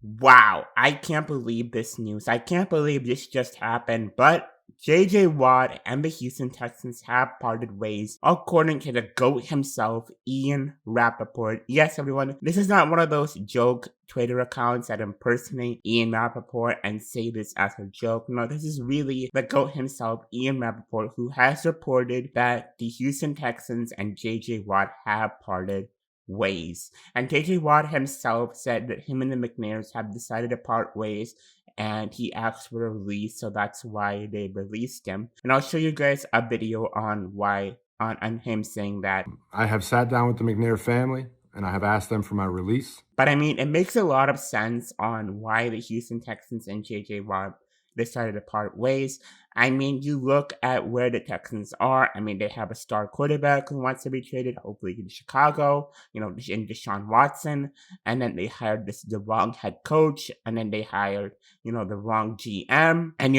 Wow, I can't believe this news. I can't believe this just happened, but JJ Watt and the Houston Texans have parted ways, according to the GOAT himself, Ian Rappaport. Yes, everyone, this is not one of those joke Twitter accounts that impersonate Ian Rappaport and say this as a joke. No, this is really the GOAT himself, Ian Rappaport, who has reported that the Houston Texans and JJ Watt have parted ways. And JJ Watt himself said that him and the McNairs have decided to part ways and he asked for a release, so that's why they released him. And I'll show you guys a video on why on him saying that. I have sat down with the McNair family and I have asked them for my release. But I mean, it makes a lot of sense on why the Houston Texans and JJ Watt decided to part ways. I mean, you look at where the Texans are. I mean, they have a star quarterback who wants to be traded, hopefully to Chicago, in Deshaun Watson. And then they hired the wrong head coach. And then they hired, the wrong GM. And,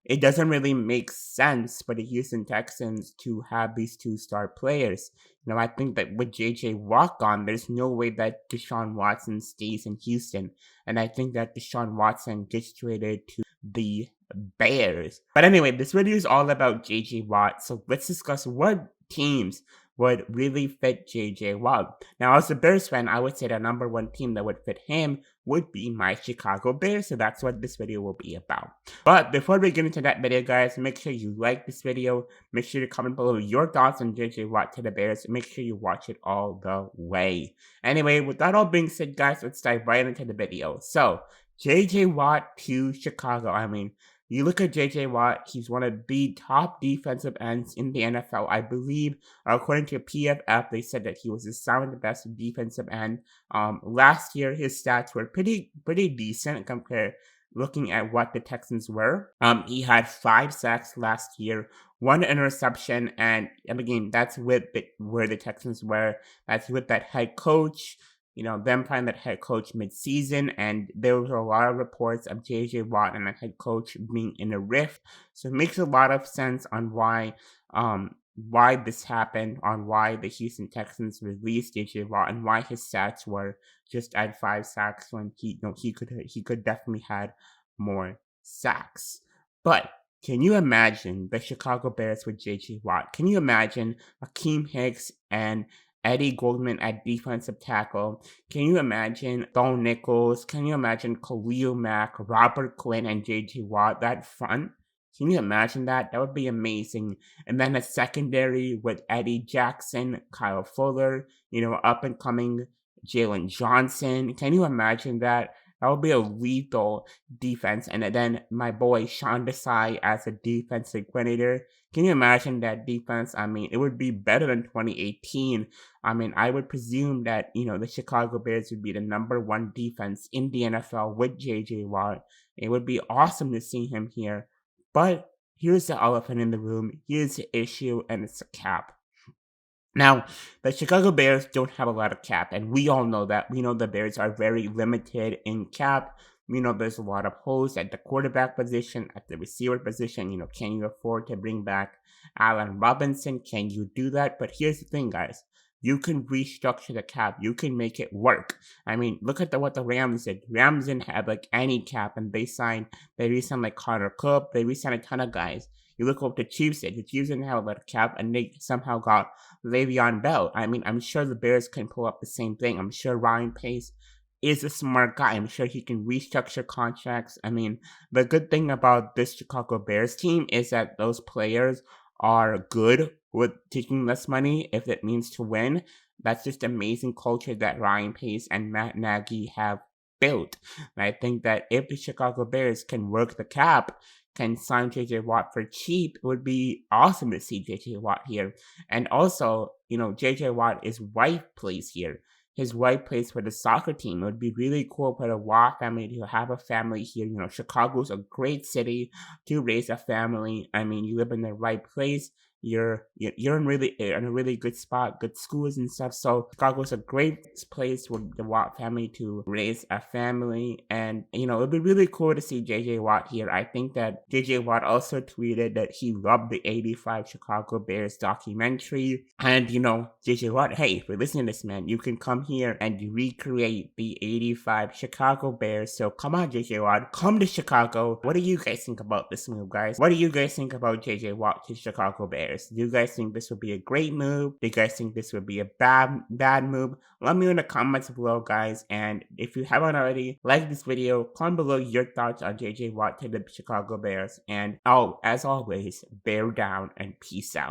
it doesn't really make sense for the Houston Texans to have these two star players. I think that with JJ Watt gone, there's no way that Deshaun Watson stays in Houston. And I think that Deshaun Watson gets traded to the Bears. But anyway, this video is all about JJ Watt. So let's discuss what teams would really fit JJ Watt. Now, as a Bears fan, I would say the number one team that would fit him would be my Chicago Bears. So that's what this video will be about. But before we get into that video, guys, make sure you like this video. Make sure to comment below your thoughts on JJ Watt to the Bears. Make sure you watch it all the way. Anyway, with that all being said, guys, let's dive right into the video. So, JJ Watt to Chicago. I mean, you look at JJ Watt, he's one of the top defensive ends in the NFL. I believe, according to PFF, they said that he was the seventh best defensive end. Last year, his stats were pretty decent compared looking at what the Texans were. He had 5 sacks last year, 1 interception, and again, that's with where the Texans were. That's with that head coach. Them finding that head coach mid-season, and there was a lot of reports of JJ Watt and the head coach being in a rift. So it makes a lot of sense on why this happened, on why the Houston Texans released JJ Watt, and why his stats were just at 5 sacks when he could definitely had more sacks. But can you imagine the Chicago Bears with JJ Watt? Can you imagine Akeem Hicks and Eddie Goldman at defensive tackle? Can you imagine Bo Nichols? Can you imagine Khalil Mack, Robert Quinn, and JJ Watt? That front? Can you imagine that? That would be amazing. And then a secondary with Eddie Jackson, Kyle Fuller, up and coming Jalen Johnson. Can you imagine that? That would be a lethal defense. And then my boy Sean Desai as a defensive coordinator. Can you imagine that defense? I mean, it would be better than 2018. I mean, I would presume that, the Chicago Bears would be the number 1 defense in the NFL with JJ Watt. It would be awesome to see him here. But here's the elephant in the room. Here's the issue, and it's the cap. Now, the Chicago Bears don't have a lot of cap, and we all know that. We know the Bears are very limited in cap. We know there's a lot of holes at the quarterback position, at the receiver position. Can you afford to bring back Allen Robinson? Can you do that? But here's the thing, guys. You can restructure the cap. You can make it work. I mean, look at what the Rams did. Rams didn't have any cap, and they re-signed like Carter Cook. They re-signed a ton of guys. You look what the Chiefs did. The Chiefs didn't have a lot of cap, and they somehow got Le'Veon Bell. I mean, I'm sure the Bears can pull up the same thing. I'm sure Ryan Pace is a smart guy. I'm sure he can restructure contracts. I mean, the good thing about this Chicago Bears team is that those players are good with taking less money if it means to win. That's just amazing culture that Ryan Pace and Matt Nagy have built. And I think that if the Chicago Bears can work the cap, can sign JJ Watt for cheap, it would be awesome to see JJ Watt here. And also, JJ Watt, his wife plays here. His wife plays for the soccer team. It would be really cool for the Watt family to have a family here. Chicago's a great city to raise a family. I mean, you live in the right place. you're in a really good spot, good schools and stuff. So Chicago's a great place for the Watt family to raise a family, and it'd be really cool to see JJ Watt here. I think that JJ Watt also tweeted that he loved the '85 Chicago Bears documentary, and JJ Watt, hey, if you're listening to this, man, you can come here and recreate the '85 Chicago Bears. So come on, JJ Watt, come to Chicago. What do you guys think about this move, guys? What do you guys think about JJ Watt to Chicago Bears? Do you guys think this would be a great move? Do you guys think this would be a bad move? Let me know in the comments below, guys. And if you haven't already, like this video, comment below your thoughts on JJ Watt to the Chicago Bears. And as always, bear down and peace out.